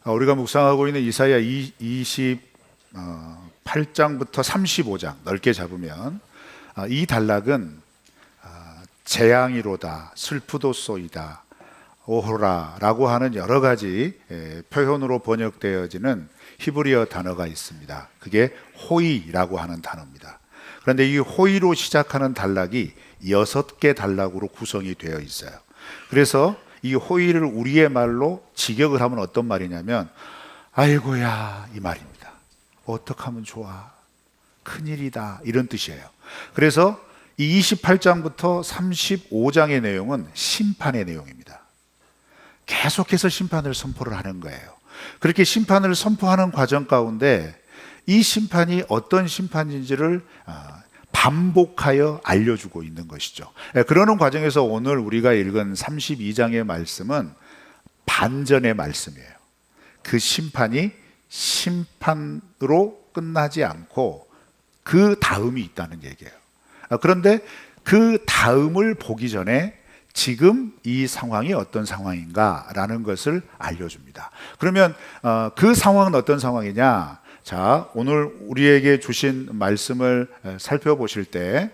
우리가 묵상하고 있는 이사야 28장부터 35장 넓게 잡으면 이 단락은 재앙이로다, 슬프도소이다, 오호라라고 하는 여러 가지 표현으로 번역되어지는 히브리어 단어가 있습니다. 그게 호이라고 하는 단어입니다. 그런데 이 호이로 시작하는 단락이 6개 단락으로 구성이 되어 있어요. 그래서 이 호의를 우리의 말로 직역을 하면 어떤 말이냐면 아이고야 이 말입니다. 어떡하면 좋아, 큰일이다, 이런 뜻이에요. 그래서 이 28장부터 35장의 내용은 심판의 내용입니다. 계속해서 심판을 선포를 하는 거예요. 그렇게 심판을 선포하는 과정 가운데 이 심판이 어떤 심판인지를 반복하여 알려주고 있는 것이죠. 그러는 과정에서 오늘 우리가 읽은 32장의 말씀은 반전의 말씀이에요. 그 심판이 심판으로 끝나지 않고 그 다음이 있다는 얘기예요. 그런데 그 다음을 보기 전에 지금 이 상황이 어떤 상황인가라는 것을 알려줍니다. 그러면 그 상황은 어떤 상황이냐? 자, 오늘 우리에게 주신 말씀을 살펴보실 때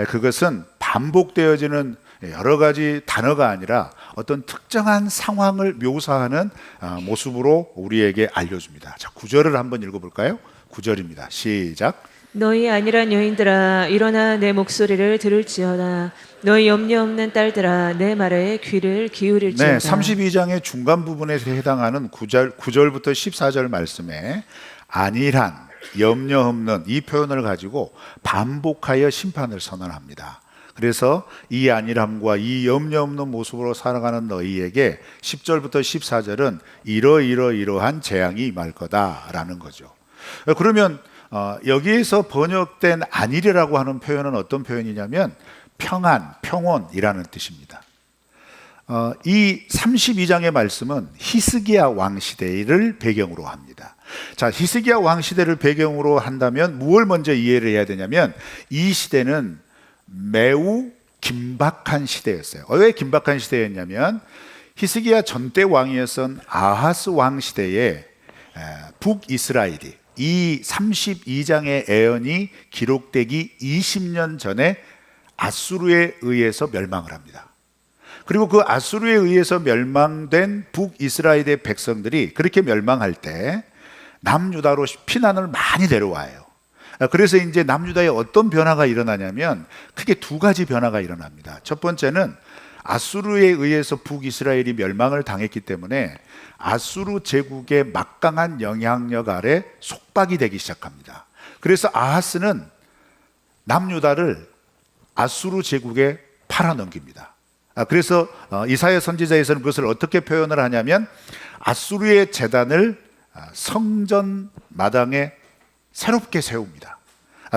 그것은 반복되어지는 여러 가지 단어가 아니라 어떤 특정한 상황을 묘사하는 모습으로 우리에게 알려줍니다. 자, 9절을 한번 읽어볼까요? 9절입니다. 시작. 너희 안일한 여인들아 일어나 내 목소리를 들을지어다. 너희 염려 없는 딸들아 내 말에 귀를 기울일지어다. 네, 32장의 중간 부분에 해당하는 9절부터 14절 말씀에 안일한, 염려 없는 이 표현을 가지고 반복하여 심판을 선언합니다. 그래서 이 안일함과 이 염려 없는 모습으로 살아가는 너희에게 10절부터 14절은 이러한 재앙이 임할 거다라는 거죠. 그러면 여기에서 번역된 안일이라고 하는 표현은 어떤 표현이냐면 평안, 평온이라는 뜻입니다. 이 32장의 말씀은 히스기야 왕 시대를 배경으로 합니다. 자, 히스기야 왕 시대를 배경으로 한다면 무엇을 먼저 이해를 해야 되냐면 이 시대는 매우 긴박한 시대였어요. 왜 긴박한 시대였냐면 히스기야 전대 왕이었던 아하스 왕 시대에 북이스라엘이 이 32장의 예언이 기록되기 20년 전에 아수르에 의해서 멸망을 합니다. 그리고 그 아수르에 의해서 멸망된 북이스라엘의 백성들이 그렇게 멸망할 때 남유다로 피난을 많이 내려와요. 그래서 이제 남유다에 어떤 변화가 일어나냐면 크게 두 가지 변화가 일어납니다. 첫 번째는 아수르에 의해서 북이스라엘이 멸망을 당했기 때문에 아수르 제국의 막강한 영향력 아래 속박이 되기 시작합니다. 그래서 아하스는 남유다를 아수르 제국에 팔아넘깁니다. 그래서 이사야 선지자에서는 그것을 어떻게 표현을 하냐면 아수르의 제단을 성전 마당에 새롭게 세웁니다.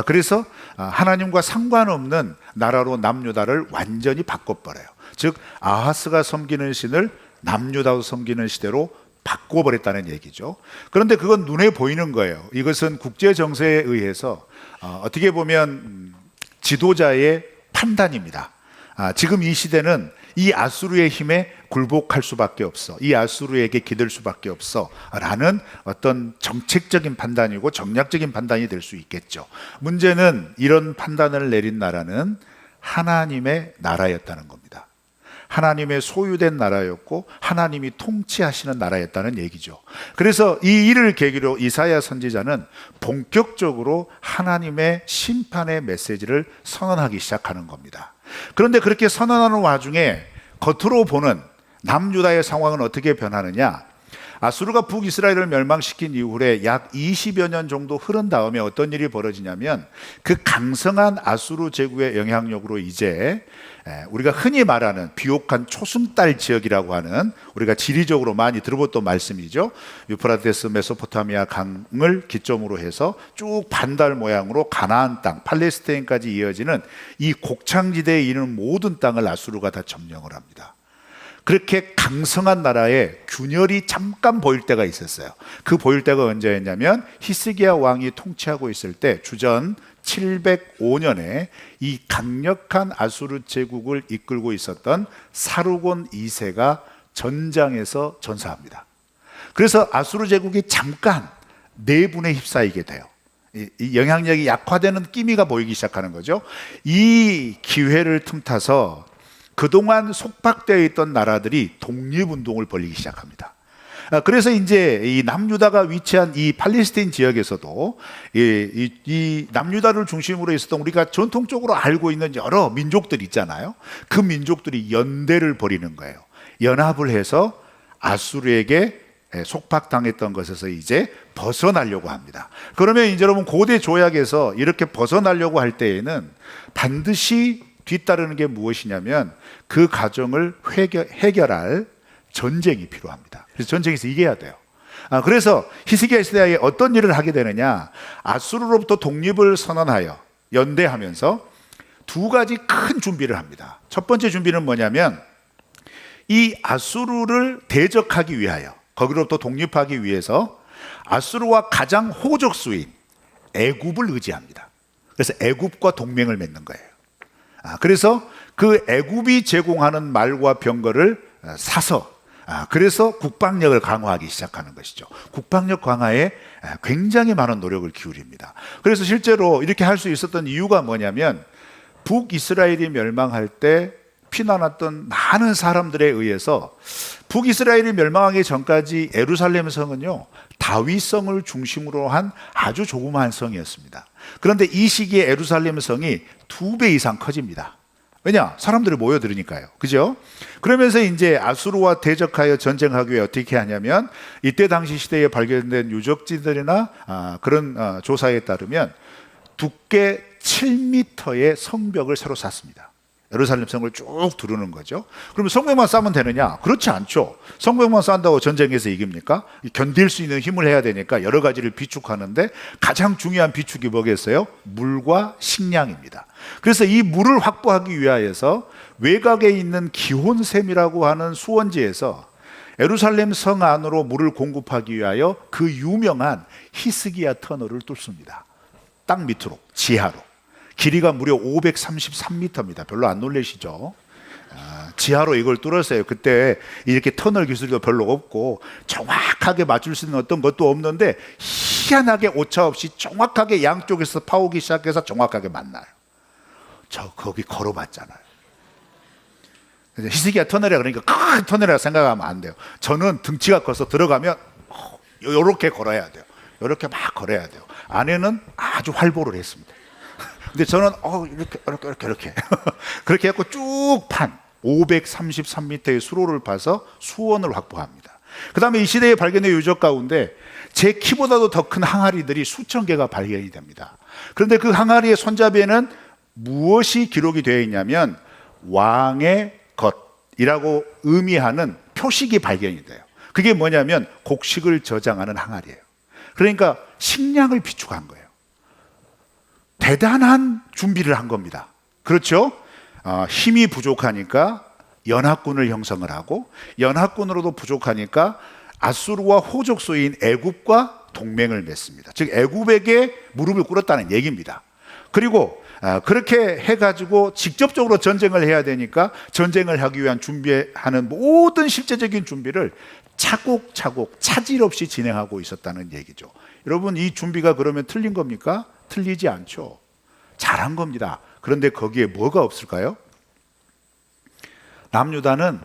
그래서 하나님과 상관없는 나라로 남유다를 완전히 바꿔버려요. 즉 아하스가 섬기는 신을 남유다로 섬기는 시대로 바꿔버렸다는 얘기죠. 그런데 그건 눈에 보이는 거예요. 이것은 국제 정세에 의해서 어떻게 보면 지도자의 판단입니다. 지금 이 시대는 이 아수르의 힘에 굴복할 수밖에 없어, 이 아수르에게 기댈 수밖에 없어 라는 어떤 정책적인 판단이고 정략적인 판단이 될 수 있겠죠. 문제는 이런 판단을 내린 나라는 하나님의 나라였다는 겁니다. 하나님의 소유된 나라였고 하나님이 통치하시는 나라였다는 얘기죠. 그래서 이 일을 계기로 이사야 선지자는 본격적으로 하나님의 심판의 메시지를 선언하기 시작하는 겁니다. 그런데 그렇게 선언하는 와중에 겉으로 보는 남유다의 상황은 어떻게 변하느냐? 아수르가 북이스라엘을 멸망시킨 이후에 약 20여 년 정도 흐른 다음에 어떤 일이 벌어지냐면 그 강성한 아수르 제국의 영향력으로 이제 우리가 흔히 말하는 비옥한 초승달 지역이라고 하는, 우리가 지리적으로 많이 들어봤던 말씀이죠. 유프라테스 메소포타미아 강을 기점으로 해서 쭉 반달 모양으로 가나안 땅, 팔레스타인까지 이어지는 이 곡창지대에 있는 모든 땅을 아수르가 다 점령을 합니다. 그렇게 강성한 나라에 균열이 잠깐 보일 때가 있었어요. 그 보일 때가 언제였냐면 히스기야 왕이 통치하고 있을 때 주전 705년에 이 강력한 아수르 제국을 이끌고 있었던 사르곤 2세가 전장에서 전사합니다. 그래서 아수르 제국이 잠깐 내분에 휩싸이게 돼요. 이 영향력이 약화되는 기미가 보이기 시작하는 거죠. 이 기회를 틈타서 그동안 속박되어 있던 나라들이 독립운동을 벌이기 시작합니다. 그래서 이제 이 남유다가 위치한 이 팔레스타인 지역에서도 이 남유다를 중심으로 있었던 우리가 전통적으로 알고 있는 여러 민족들 있잖아요. 그 민족들이 연대를 벌이는 거예요. 연합을 해서 아수르에게 속박당했던 것에서 이제 벗어나려고 합니다. 그러면 이제 여러분 고대 조약에서 이렇게 벗어나려고 할 때에는 반드시 뒤따르는 게 무엇이냐면 그 과정을 해결할 전쟁이 필요합니다. 그래서 전쟁에서 이겨야 돼요. 그래서 히스기야 시대에 어떤 일을 하게 되느냐, 아수르로부터 독립을 선언하여 연대하면서 두 가지 큰 준비를 합니다. 첫 번째 준비는 뭐냐면 이 아수르를 대적하기 위하여, 거기로부터 독립하기 위해서 아수르와 가장 호적수인 애굽을 의지합니다. 그래서 애굽과 동맹을 맺는 거예요. 그래서 그 애굽이 제공하는 말과 병거를 사서 그래서 국방력을 강화하기 시작하는 것이죠. 국방력 강화에 굉장히 많은 노력을 기울입니다. 그래서 실제로 이렇게 할 수 있었던 이유가 뭐냐면 북이스라엘이 멸망할 때 피난왔던 많은 사람들에 의해서 북이스라엘이 멸망하기 전까지 예루살렘 성은요, 다윗성을 중심으로 한 아주 조그마한 성이었습니다. 그런데 이 시기에 예루살렘 성이 2배 이상 커집니다. 왜냐? 사람들이 모여들으니까요. 그죠? 그러면서 이제 아수르와 대적하여 전쟁하기 위해 어떻게 하냐면 이때 당시 시대에 발견된 유적지들이나 그런 조사에 따르면 두께 7m의 성벽을 새로 쌓습니다. 예루살렘 성을 쭉 두르는 거죠. 그러면 성벽만 쌓으면 되느냐? 그렇지 않죠. 성벽만 쌓는다고 전쟁에서 이깁니까? 견딜 수 있는 힘을 해야 되니까 여러 가지를 비축하는데 가장 중요한 비축이 뭐겠어요? 물과 식량입니다. 그래서 이 물을 확보하기 위하여서 외곽에 있는 기혼샘이라고 하는 수원지에서 예루살렘 성 안으로 물을 공급하기 위하여 그 유명한 히스기야 터널을 뚫습니다. 땅 밑으로, 지하로. 길이가 무려 533m입니다. 별로 안 놀라시죠? 지하로 이걸 뚫었어요. 그때 이렇게 터널 기술도 별로 없고 정확하게 맞출 수 있는 어떤 것도 없는데 희한하게 오차 없이 정확하게 양쪽에서 파오기 시작해서 정확하게 만나요. 저 거기 걸어봤잖아요. 히스기야 터널이라 그러니까 큰 터널이라 생각하면 안 돼요. 저는 등치가 커서 들어가면 이렇게 걸어야 돼요. 이렇게 막 걸어야 돼요. 안에는 아주 활보를 했습니다. 근데 저는 이렇게 그렇게 해갖고 쭉 판 533m의 수로를 파서 수원을 확보합니다. 그 다음에 이 시대에 발견된 유적 가운데 제 키보다도 더 큰 항아리들이 수천 개가 발견이 됩니다. 그런데 그 항아리의 손잡이에는 무엇이 기록이 되어 있냐면 왕의 것이라고 의미하는 표식이 발견이 돼요. 그게 뭐냐면 곡식을 저장하는 항아리예요. 그러니까 식량을 비축한 거예요. 대단한 준비를 한 겁니다. 그렇죠? 힘이 부족하니까 연합군을 형성을 하고 연합군으로도 부족하니까 아수르와 호족소인 애굽과 동맹을 맺습니다. 즉 애굽에게 무릎을 꿇었다는 얘기입니다. 그리고 그렇게 해가지고 직접적으로 전쟁을 해야 되니까 전쟁을 하기 위한 준비하는 모든 실제적인 준비를 차곡차곡 차질 없이 진행하고 있었다는 얘기죠. 여러분 이 준비가 그러면 틀린 겁니까? 틀리지 않죠. 잘한 겁니다. 그런데 거기에 뭐가 없을까요? 남유다는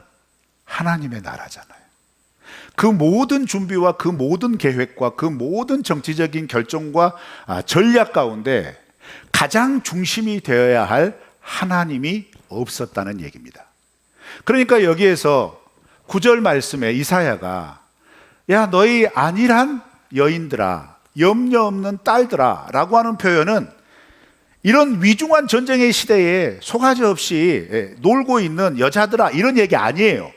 하나님의 나라잖아요. 그 모든 준비와 그 모든 계획과 그 모든 정치적인 결정과 전략 가운데 가장 중심이 되어야 할 하나님이 없었다는 얘기입니다. 그러니까 여기에서 9절 말씀에 이사야가 야 너희 안일한 여인들아 염려 없는 딸들아 라고 하는 표현은 이런 위중한 전쟁의 시대에 속아지 없이 놀고 있는 여자들아 이런 얘기 아니에요.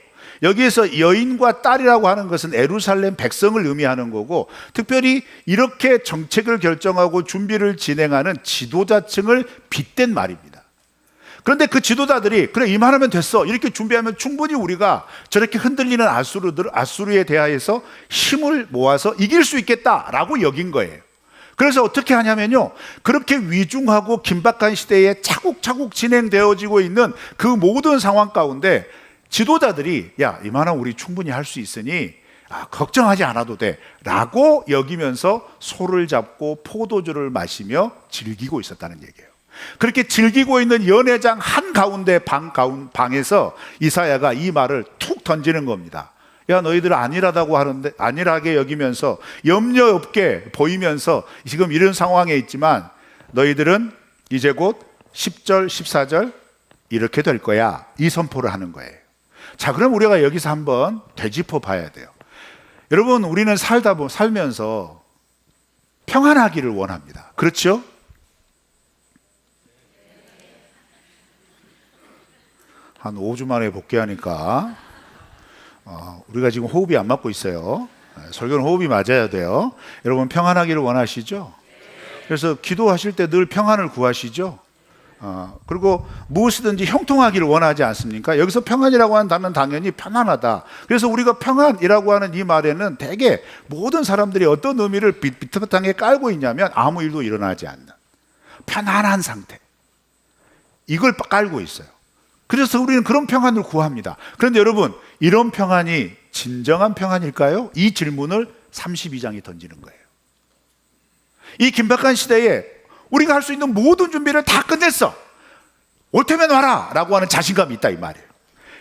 여기에서 여인과 딸이라고 하는 것은 예루살렘 백성을 의미하는 거고 특별히 이렇게 정책을 결정하고 준비를 진행하는 지도자층을 빗댄 말입니다. 그런데 그 지도자들이 그래 이만하면 됐어 이렇게 준비하면 충분히 우리가 저렇게 흔들리는 아수르에 대하여서 힘을 모아서 이길 수 있겠다라고 여긴 거예요. 그래서 어떻게 하냐면요 그렇게 위중하고 긴박한 시대에 차곡차곡 진행되어지고 있는 그 모든 상황 가운데 지도자들이 야 이만한 우리 충분히 할 수 있으니 걱정하지 않아도 돼 라고 여기면서 소를 잡고 포도주를 마시며 즐기고 있었다는 얘기예요. 그렇게 즐기고 있는 연회장 한가운데 방에서 이사야가 이 말을 툭 던지는 겁니다. 야, 너희들 안일하다고 하는데, 안일하게 여기면서 염려 없게 보이면서 지금 이런 상황에 있지만 너희들은 이제 곧 10절 14절 이렇게 될 거야, 이 선포를 하는 거예요. 자, 그럼 우리가 여기서 한번 되짚어 봐야 돼요. 여러분, 우리는 살면서 평안하기를 원합니다. 그렇죠? 한 5주 만에 복귀하니까 우리가 지금 호흡이 안 맞고 있어요. 설교는 호흡이 맞아야 돼요. 여러분, 평안하기를 원하시죠? 그래서 기도하실 때 늘 평안을 구하시죠? 그리고 무엇이든지 형통하기를 원하지 않습니까? 여기서 평안이라고 하는 단어는 당연히 편안하다. 그래서 우리가 평안이라고 하는 이 말에는 대개 모든 사람들이 어떤 의미를 비트바탕에 깔고 있냐면 아무 일도 일어나지 않는 편안한 상태, 이걸 깔고 있어요. 그래서 우리는 그런 평안을 구합니다. 그런데 여러분, 이런 평안이 진정한 평안일까요? 이 질문을 32장이 던지는 거예요. 이 긴박한 시대에 우리가 할 수 있는 모든 준비를 다 끝냈어, 올 테면 와라 라고 하는 자신감이 있다, 이 말이에요.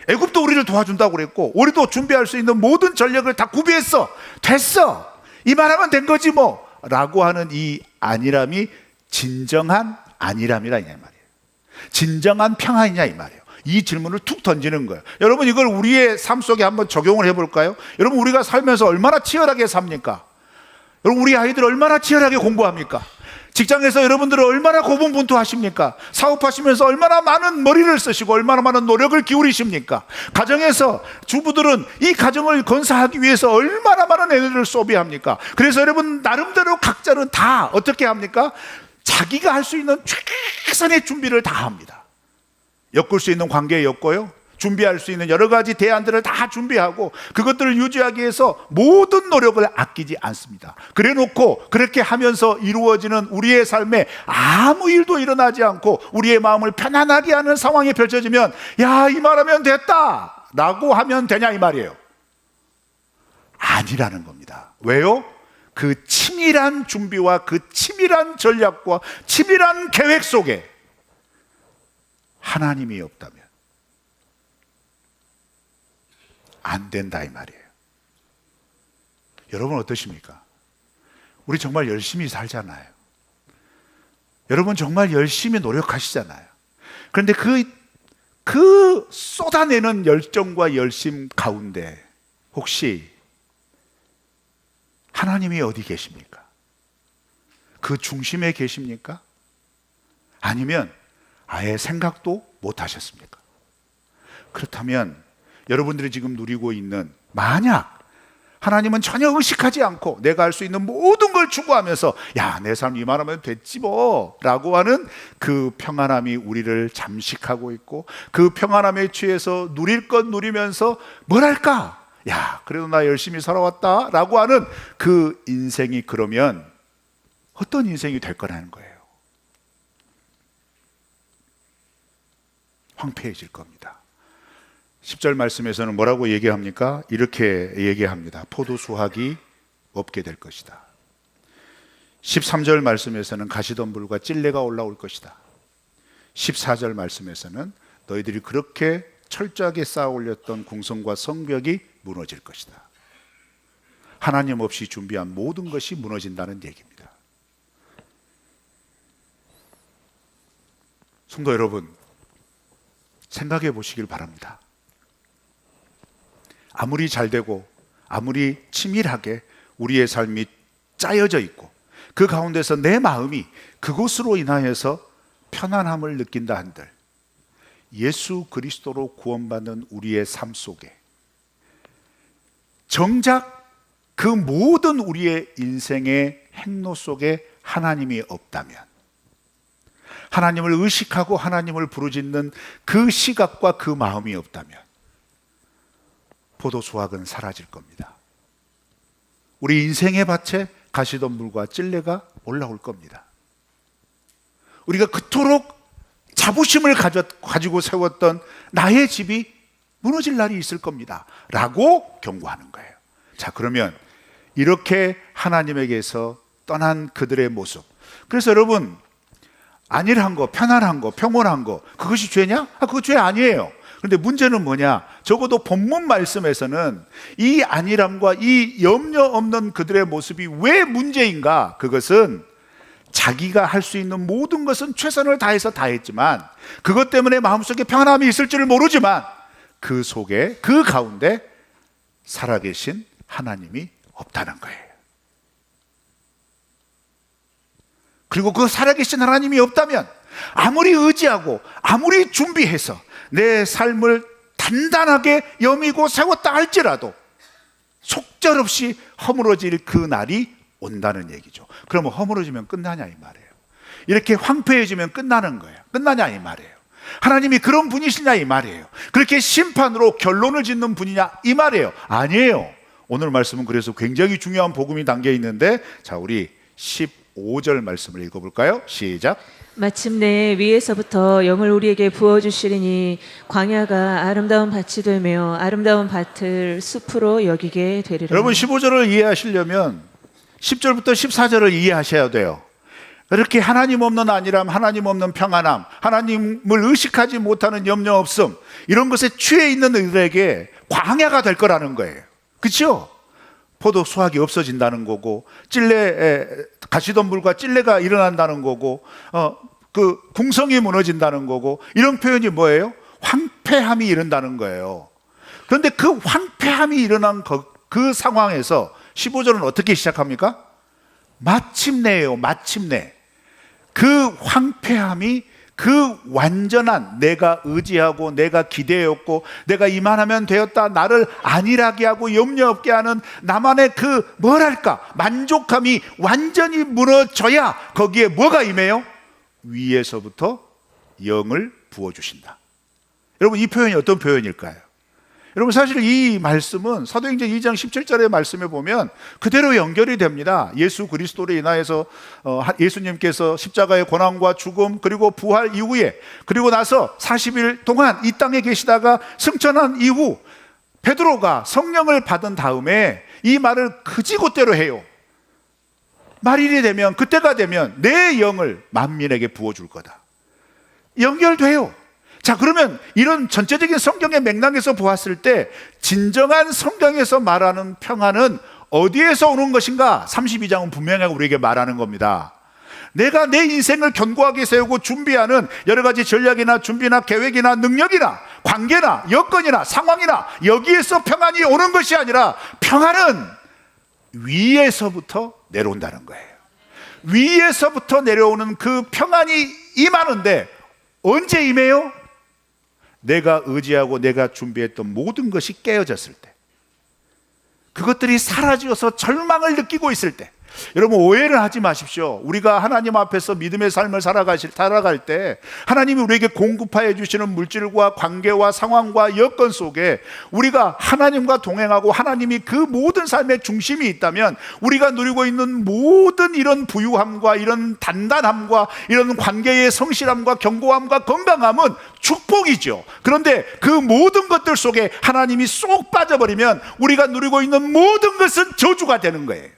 애굽도 우리를 도와준다고 그랬고, 우리도 준비할 수 있는 모든 전력을 다 구비했어, 됐어, 이 말하면 된 거지 뭐 라고 하는 이 안일함이 진정한 안일함이라 이 말이에요. 진정한 평안이냐 이 말이에요. 이 질문을 툭 던지는 거예요. 여러분, 이걸 우리의 삶 속에 한번 적용을 해볼까요? 여러분, 우리가 살면서 얼마나 치열하게 삽니까? 여러분, 우리 아이들 얼마나 치열하게 공부합니까? 직장에서 여러분들은 얼마나 고군분투하십니까? 사업하시면서 얼마나 많은 머리를 쓰시고 얼마나 많은 노력을 기울이십니까? 가정에서 주부들은 이 가정을 건사하기 위해서 얼마나 많은 에너지를 소비합니까? 그래서 여러분, 나름대로 각자는 다 어떻게 합니까? 자기가 할 수 있는 최선의 준비를 다 합니다. 엮을 수 있는 관계에 엮고요, 준비할 수 있는 여러 가지 대안들을 다 준비하고 그것들을 유지하기 위해서 모든 노력을 아끼지 않습니다. 그래 놓고 그렇게 하면서 이루어지는 우리의 삶에 아무 일도 일어나지 않고 우리의 마음을 편안하게 하는 상황이 펼쳐지면, 야, 이 말하면 됐다 라고 하면 되냐 이 말이에요. 아니라는 겁니다. 왜요? 그 치밀한 준비와 그 치밀한 전략과 치밀한 계획 속에 하나님이 없다면 안 된다 이 말이에요. 여러분 어떠십니까? 우리 정말 열심히 살잖아요. 여러분 정말 열심히 노력하시잖아요. 그런데 그 쏟아내는 열정과 열심 가운데 혹시 하나님이 어디 계십니까? 그 중심에 계십니까? 아니면 아예 생각도 못 하셨습니까? 그렇다면 여러분들이 지금 누리고 있는, 만약 하나님은 전혀 의식하지 않고 내가 할 수 있는 모든 걸 추구하면서 야, 내 삶 이만하면 됐지 뭐 라고 하는 그 평안함이 우리를 잠식하고 있고, 그 평안함에 취해서 누릴 것 누리면서 뭐랄까, 야, 그래도 나 열심히 살아왔다 라고 하는 그 인생이, 그러면 어떤 인생이 될 거라는 거예요. 황폐해질 겁니다. 10절 말씀에서는 뭐라고 얘기합니까? 이렇게 얘기합니다. 포도 수확이 없게 될 것이다. 13절 말씀에서는 가시덤불과 찔레가 올라올 것이다. 14절 말씀에서는 너희들이 그렇게 철저하게 쌓아 올렸던 궁성과 성벽이 무너질 것이다. 하나님 없이 준비한 모든 것이 무너진다는 얘기입니다. 성도 여러분, 생각해 보시길 바랍니다. 아무리 잘되고 아무리 치밀하게 우리의 삶이 짜여져 있고 그 가운데서 내 마음이 그것으로 인하여서 편안함을 느낀다 한들, 예수 그리스도로 구원받는 우리의 삶 속에 정작 그 모든 우리의 인생의 행로 속에 하나님이 없다면, 하나님을 의식하고 하나님을 부르짖는 그 시각과 그 마음이 없다면 포도 수확은 사라질 겁니다. 우리 인생의 밭에 가시덤불과 찔레가 올라올 겁니다. 우리가 그토록 자부심을 가지고 세웠던 나의 집이 무너질 날이 있을 겁니다 라고 경고하는 거예요. 자, 그러면 이렇게 하나님에게서 떠난 그들의 모습, 그래서 여러분, 안일한 거, 편안한 거, 평온한 거, 그것이 죄냐? 그거 죄 아니에요. 그런데 문제는 뭐냐? 적어도 본문 말씀에서는 이 안일함과 이 염려 없는 그들의 모습이 왜 문제인가? 그것은 자기가 할 수 있는 모든 것은 최선을 다해서 다 했지만, 그것 때문에 마음속에 평안함이 있을 줄을 모르지만, 그 속에, 그 가운데 살아계신 하나님이 없다는 거예요. 그리고 그 살아계신 하나님이 없다면 아무리 의지하고 아무리 준비해서 내 삶을 단단하게 여미고 세웠다 할지라도 속절없이 허물어질 그 날이 온다는 얘기죠. 그러면 허물어지면 끝나냐 이 말이에요. 이렇게 황폐해지면 끝나는 거예요. 끝나냐 이 말이에요. 하나님이 그런 분이시냐 이 말이에요. 그렇게 심판으로 결론을 짓는 분이냐 이 말이에요. 아니에요. 오늘 말씀은 그래서 굉장히 중요한 복음이 담겨 있는데, 자, 우리 15절 말씀을 읽어볼까요? 시작. 마침내 위에서부터 영을 우리에게 부어주시리니 광야가 아름다운 밭이 되며 아름다운 밭을 숲으로 여기게 되리라. 여러분, 15절을 이해하시려면 10절부터 14절을 이해하셔야 돼요. 이렇게 하나님 없는 안일함, 하나님 없는 평안함, 하나님을 의식하지 못하는 염려 없음, 이런 것에 취해 있는 이들에게 광야가 될 거라는 거예요. 그렇죠? 포도 수확이 없어진다는 거고, 가시덤불과 찔레가 일어난다는 거고, 그 궁성이 무너진다는 거고, 이런 표현이 뭐예요? 황폐함이 이른다는 거예요. 그런데 그 황폐함이 일어난 그 상황에서 15절은 어떻게 시작합니까? 마침내예요. 마침내. 그 황폐함이 그 완전한 내가 의지하고 내가 기대했고 내가 이만하면 되었다, 나를 안일하게 하고 염려 없게 하는 나만의 그 뭐랄까 만족함이 완전히 무너져야 거기에 뭐가 임해요? 위에서부터 영을 부어주신다. 여러분, 이 표현이 어떤 표현일까요? 여러분, 사실 이 말씀은 사도행전 2장 17절의 말씀에 보면 그대로 연결이 됩니다. 예수 그리스도로 인하여서 예수님께서 십자가의 고난과 죽음 그리고 부활 이후에, 그리고 나서 40일 동안 이 땅에 계시다가 승천한 이후 베드로가 성령을 받은 다음에 이 말을 그지곳대로 해요. 말일이 되면, 그때가 되면 내 영을 만민에게 부어줄 거다. 연결돼요. 자, 그러면 이런 전체적인 성경의 맥락에서 보았을 때 진정한 성경에서 말하는 평안은 어디에서 오는 것인가? 32장은 분명하게 우리에게 말하는 겁니다. 내가 내 인생을 견고하게 세우고 준비하는 여러 가지 전략이나 준비나 계획이나 능력이나 관계나 여건이나 상황이나 여기에서 평안이 오는 것이 아니라 평안은 위에서부터 내려온다는 거예요. 위에서부터 내려오는 그 평안이 임하는데 언제 임해요? 내가 의지하고 내가 준비했던 모든 것이 깨어졌을 때, 그것들이 사라지어서 절망을 느끼고 있을 때. 여러분, 오해를 하지 마십시오. 우리가 하나님 앞에서 믿음의 삶을 살아갈 때 하나님이 우리에게 공급하여 주시는 물질과 관계와 상황과 여건 속에 우리가 하나님과 동행하고 하나님이 그 모든 삶의 중심이 있다면 우리가 누리고 있는 모든 이런 부유함과 이런 단단함과 이런 관계의 성실함과 견고함과 건강함은 축복이죠. 그런데 그 모든 것들 속에 하나님이 쏙 빠져버리면 우리가 누리고 있는 모든 것은 저주가 되는 거예요.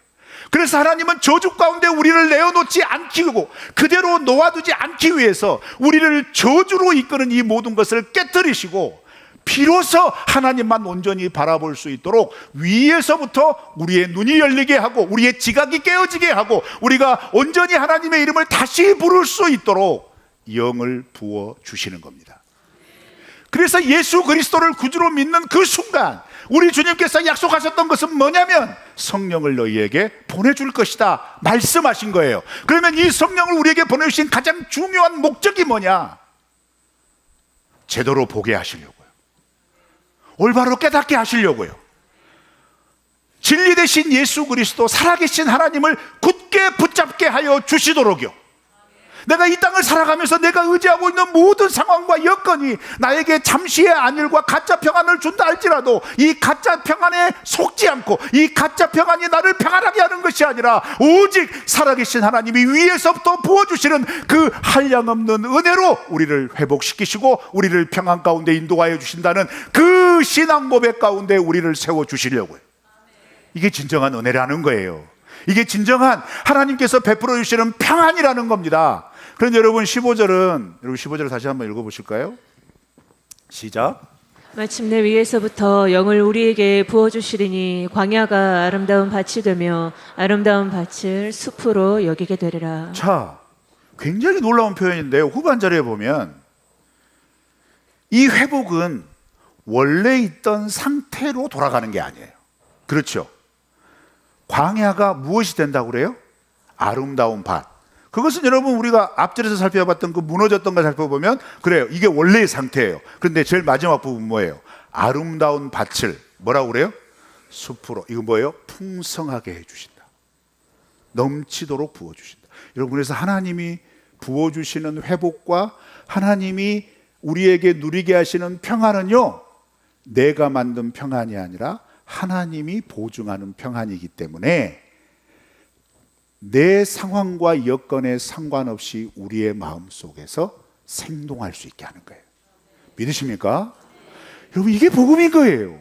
그래서 하나님은 저주 가운데 우리를 내어놓지 않기고 그대로 놓아두지 않기 위해서 우리를 저주로 이끄는 이 모든 것을 깨뜨리시고 비로소 하나님만 온전히 바라볼 수 있도록 위에서부터 우리의 눈이 열리게 하고 우리의 지각이 깨어지게 하고 우리가 온전히 하나님의 이름을 다시 부를 수 있도록 영을 부어 주시는 겁니다. 그래서 예수 그리스도를 구주로 믿는 그 순간 우리 주님께서 약속하셨던 것은 뭐냐면 성령을 너희에게 보내줄 것이다 말씀하신 거예요. 그러면 이 성령을 우리에게 보내주신 가장 중요한 목적이 뭐냐? 제대로 보게 하시려고요. 올바로 깨닫게 하시려고요. 진리 되신 예수 그리스도, 살아계신 하나님을 굳게 붙잡게 하여 주시도록요. 내가 이 땅을 살아가면서 내가 의지하고 있는 모든 상황과 여건이 나에게 잠시의 안일과 가짜 평안을 준다 할지라도 이 가짜 평안에 속지 않고 이 가짜 평안이 나를 평안하게 하는 것이 아니라 오직 살아계신 하나님이 위에서부터 부어주시는 그 한량없는 은혜로 우리를 회복시키시고 우리를 평안 가운데 인도하여 주신다는 그 신앙 고백 가운데 우리를 세워주시려고요. 이게 진정한 은혜라는 거예요. 이게 진정한 하나님께서 베풀어 주시는 평안이라는 겁니다. 그런데 여러분 15절을 다시 한번 읽어보실까요? 시작. 마침내 위에서부터 영을 우리에게 부어주시리니 광야가 아름다운 밭이 되며 아름다운 밭을 숲으로 여기게 되리라. 자, 굉장히 놀라운 표현인데요. 후반절에 보면 이 회복은 원래 있던 상태로 돌아가는 게 아니에요. 그렇죠? 광야가 무엇이 된다고 그래요? 아름다운 밭. 그것은 여러분 우리가 앞절에서 살펴봤던 그 무너졌던 걸 살펴보면 그래요. 이게 원래의 상태예요. 그런데 제일 마지막 부분 뭐예요? 아름다운 밭을 뭐라고 그래요? 숲으로. 이거 뭐예요? 풍성하게 해주신다. 넘치도록 부어주신다. 여러분 그래서 하나님이 부어주시는 회복과 하나님이 우리에게 누리게 하시는 평안은요, 내가 만든 평안이 아니라 하나님이 보증하는 평안이기 때문에 내 상황과 여건에 상관없이 우리의 마음속에서 생동할 수 있게 하는 거예요. 믿으십니까? 여러분 이게 복음인 거예요.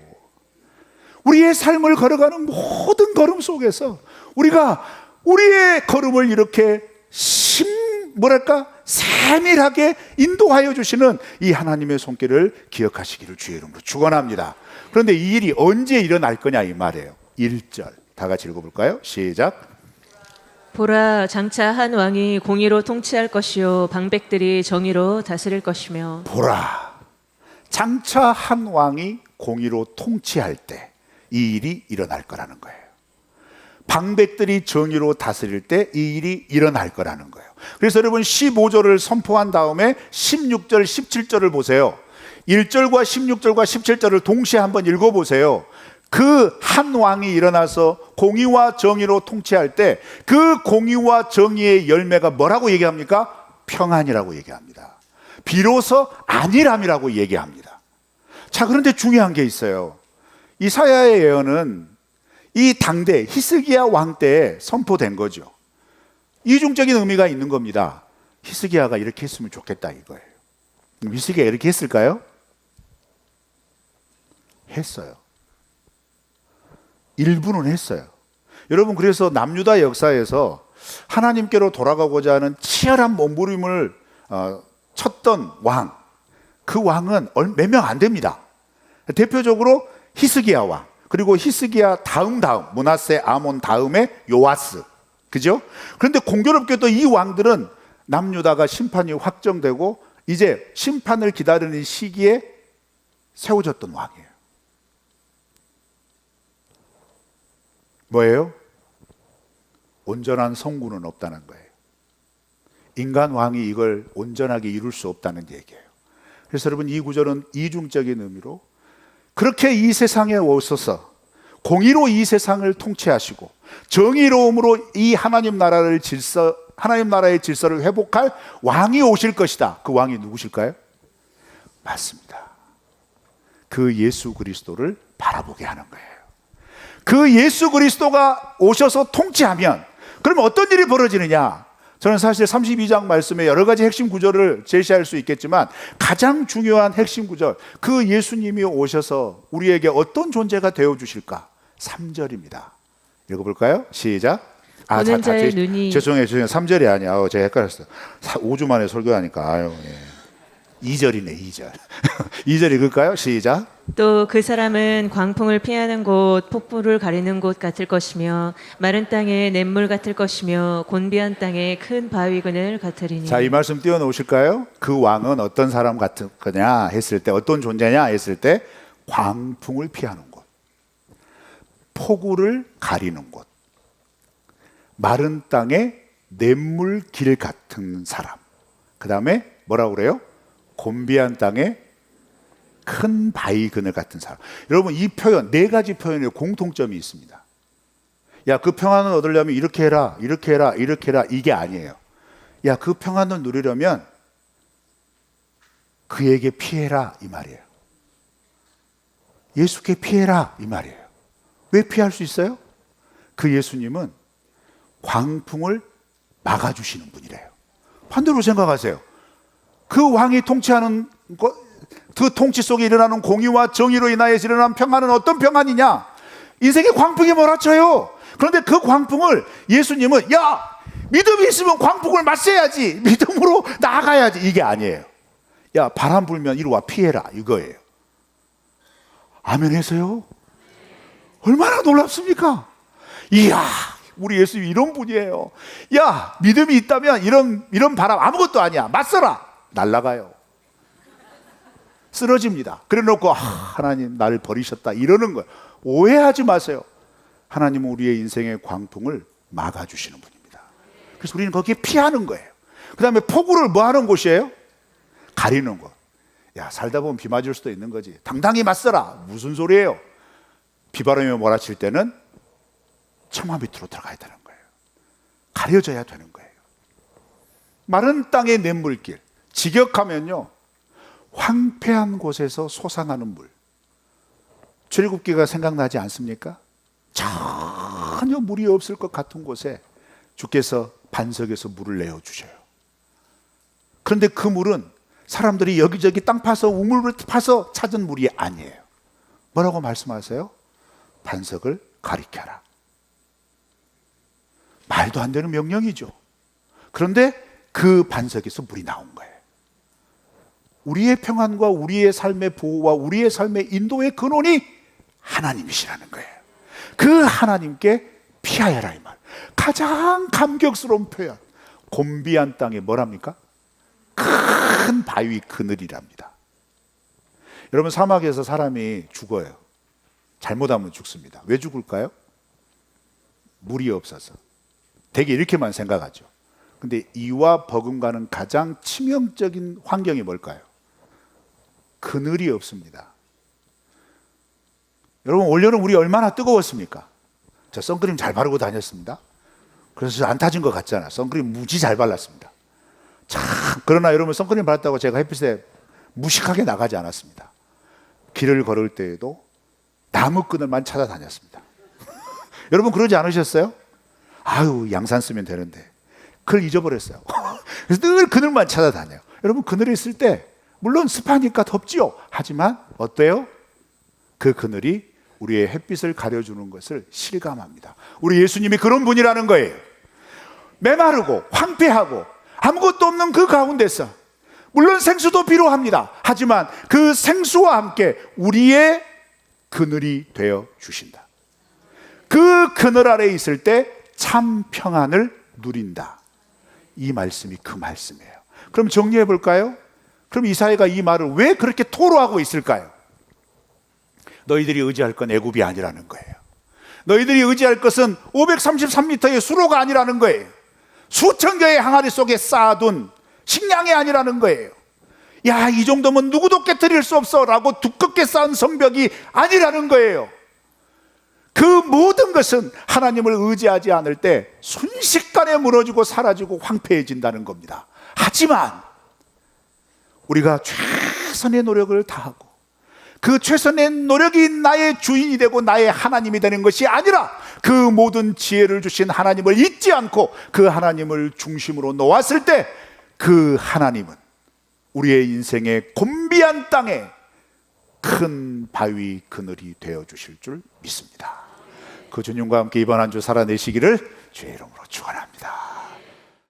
우리의 삶을 걸어가는 모든 걸음 속에서 우리가 우리의 걸음을 이렇게 세밀하게 인도하여 주시는 이 하나님의 손길을 기억하시기를 주의 이름으로 축원합니다. 그런데 이 일이 언제 일어날 거냐 이 말이에요. 1절 다 같이 읽어볼까요? 시작. 보라, 장차 한 왕이 공의로 통치할 것이요 방백들이 정의로 다스릴 것이며. 보라, 장차 한 왕이 공의로 통치할 때 이 일이 일어날 거라는 거예요. 방백들이 정의로 다스릴 때 이 일이 일어날 거라는 거예요. 그래서 여러분 15절을 선포한 다음에 16절, 17절을 보세요. 1절과 16절과 17절을 동시에 한번 읽어보세요. 그 한 왕이 일어나서 공의와 정의로 통치할 때 그 공의와 정의의 열매가 뭐라고 얘기합니까? 평안이라고 얘기합니다. 비로소 안일함이라고 얘기합니다. 자, 그런데 중요한 게 있어요. 이사야의 예언은 이 당대 히스기야 왕 때에 선포된 거죠. 이중적인 의미가 있는 겁니다. 히스기야가 이렇게 했으면 좋겠다 이거예요. 히스기야가 이렇게 했을까요? 했어요. 일부는 했어요. 여러분 그래서 남유다 역사에서 하나님께로 돌아가고자 하는 치열한 몸부림을 쳤던 왕, 그 왕은 몇 명 안 됩니다. 대표적으로 히스기야 왕, 그리고 히스기야 다음 므낫세 아몬 다음에 요아스, 그죠? 그런데 공교롭게도 이 왕들은 남유다가 심판이 확정되고 이제 심판을 기다리는 시기에 세워졌던 왕이에요. 뭐예요? 온전한 성군은 없다는 거예요. 인간 왕이 이걸 온전하게 이룰 수 없다는 얘기예요. 그래서 여러분 이 구절은 이중적인 의미로 그렇게 이 세상에 오셔서 공의로 이 세상을 통치하시고 정의로움으로 이 하나님 나라의 질서를 회복할 왕이 오실 것이다. 그 왕이 누구실까요? 맞습니다. 그 예수 그리스도를 바라보게 하는 거예요. 그 예수 그리스도가 오셔서 통치하면 그러면 어떤 일이 벌어지느냐? 저는 사실 32장 말씀에 여러 가지 핵심 구절을 제시할 수 있겠지만 가장 중요한 핵심 구절, 그 예수님이 오셔서 우리에게 어떤 존재가 되어 주실까? 3절입니다. 읽어볼까요? 시작. 보는 자의 눈이. 죄송해요. 3절이 아니야. 제가 헷갈렸어요. 5주 만에 설교하니까. 2절이네 2절. 2절 읽을까요? 시작. 또 그 사람은 광풍을 피하는 곳, 폭풍을 가리는 곳 같을 것이며 마른 땅에 냇물 같을 것이며 곤비한 땅에 큰 바위 그늘 같으리니. 자, 이 말씀 띄워놓으실까요? 그 왕은 어떤 사람 같은 거냐 했을 때, 어떤 존재냐 했을 때 광풍을 피하는 곳, 폭우를 가리는 곳, 마른 땅에 냇물 길 같은 사람, 그 다음에 뭐라고 그래요? 곤비한 땅에 큰 바위 그늘 같은 사람. 여러분 이 표현, 네 가지 표현에 공통점이 있습니다. 야, 그 평안을 얻으려면 이렇게 해라, 이렇게 해라, 이렇게 해라, 이게 아니에요. 야, 그 평안을 누리려면 그에게 피해라, 이 말이에요. 예수께 피해라, 이 말이에요. 왜 피할 수 있어요? 그 예수님은 광풍을 막아주시는 분이래요. 반대로 생각하세요. 그 왕이 통치하는 것, 그 통치 속에 일어나는 공의와 정의로 인하여 일어난 평안은 어떤 평안이냐? 인생의 광풍이 몰아쳐요. 그런데 그 광풍을 예수님은 야, 믿음이 있으면 광풍을 맞서야지, 믿음으로 나아가야지, 이게 아니에요. 야, 바람 불면 이리 와 피해라, 이거예요. 아멘 해서요? 얼마나 놀랍습니까? 이야, 우리 예수님이 이런 분이에요. 야, 믿음이 있다면 이런 바람 아무것도 아니야, 맞서라. 날아가요. 쓰러집니다. 그래 놓고 하나님 나를 버리셨다 이러는 거예요. 오해하지 마세요. 하나님은 우리의 인생의 광풍을 막아주시는 분입니다. 그래서 우리는 거기에 피하는 거예요. 그 다음에 폭우를 뭐 하는 곳이에요? 가리는 것. 야, 살다 보면 비 맞을 수도 있는 거지. 당당히 맞서라. 무슨 소리예요? 비바람이 몰아칠 때는 처마 밑으로 들어가야 되는 거예요. 가려져야 되는 거예요. 마른 땅의 냇물길, 직역하면요, 황폐한 곳에서 솟아나는 물. 출애굽기가 생각나지 않습니까? 전혀 물이 없을 것 같은 곳에 주께서 반석에서 물을 내어주셔요. 그런데 그 물은 사람들이 여기저기 땅 파서 우물을 파서 찾은 물이 아니에요. 뭐라고 말씀하세요? 반석을 가리켜라. 말도 안 되는 명령이죠. 그런데 그 반석에서 물이 나온 거예요. 우리의 평안과 우리의 삶의 보호와 우리의 삶의 인도의 근원이 하나님이시라는 거예요. 그 하나님께 피하여라, 이 말. 가장 감격스러운 표현. 곤비한 땅에 뭐랍니까? 큰 바위 그늘이랍니다. 여러분, 사막에서 사람이 죽어요. 잘못하면 죽습니다. 왜 죽을까요? 물이 없어서. 대개 이렇게만 생각하죠. 근데 이와 버금가는 가장 치명적인 환경이 뭘까요? 그늘이 없습니다. 여러분, 올여름 우리 얼마나 뜨거웠습니까? 저 선크림 잘 바르고 다녔습니다. 그래서 안 타진 것 같잖아. 선크림 무지 잘 발랐습니다. 참, 그러나 여러분, 선크림 발랐다고 제가 햇빛에 무식하게 나가지 않았습니다. 길을 걸을 때에도 나무 그늘만 찾아다녔습니다. 여러분, 그러지 않으셨어요? 아유, 양산 쓰면 되는데 그걸 잊어버렸어요. 그래서 늘 그늘만 찾아다녀요. 여러분, 그늘에 있을 때 물론 습하니까 덥지요. 하지만 어때요? 그 그늘이 우리의 햇빛을 가려주는 것을 실감합니다. 우리 예수님이 그런 분이라는 거예요. 메마르고 황폐하고 아무것도 없는 그 가운데서, 물론 생수도 필요합니다. 하지만 그 생수와 함께 우리의 그늘이 되어 주신다. 그 그늘 아래 있을 때 참 평안을 누린다. 이 말씀이 그 말씀이에요. 그럼 정리해 볼까요? 그럼 이사야가 이 말을 왜 그렇게 토로하고 있을까요? 너희들이 의지할 건 애굽이 아니라는 거예요. 너희들이 의지할 것은 533m의 수로가 아니라는 거예요. 수천 개의 항아리 속에 쌓아둔 식량이 아니라는 거예요. 야, 이 정도면 누구도 깨트릴 수 없어 라고 두껍게 쌓은 성벽이 아니라는 거예요. 그 모든 것은 하나님을 의지하지 않을 때 순식간에 무너지고 사라지고 황폐해진다는 겁니다. 하지만 우리가 최선의 노력을 다하고 그 최선의 노력이 나의 주인이 되고 나의 하나님이 되는 것이 아니라 그 모든 지혜를 주신 하나님을 잊지 않고 그 하나님을 중심으로 놓았을 때 그 하나님은 우리의 인생의 곤비한 땅에 큰 바위 그늘이 되어 주실 줄 믿습니다. 그 주님과 함께 이번 한 주 살아내시기를 주의 이름으로 축원합니다.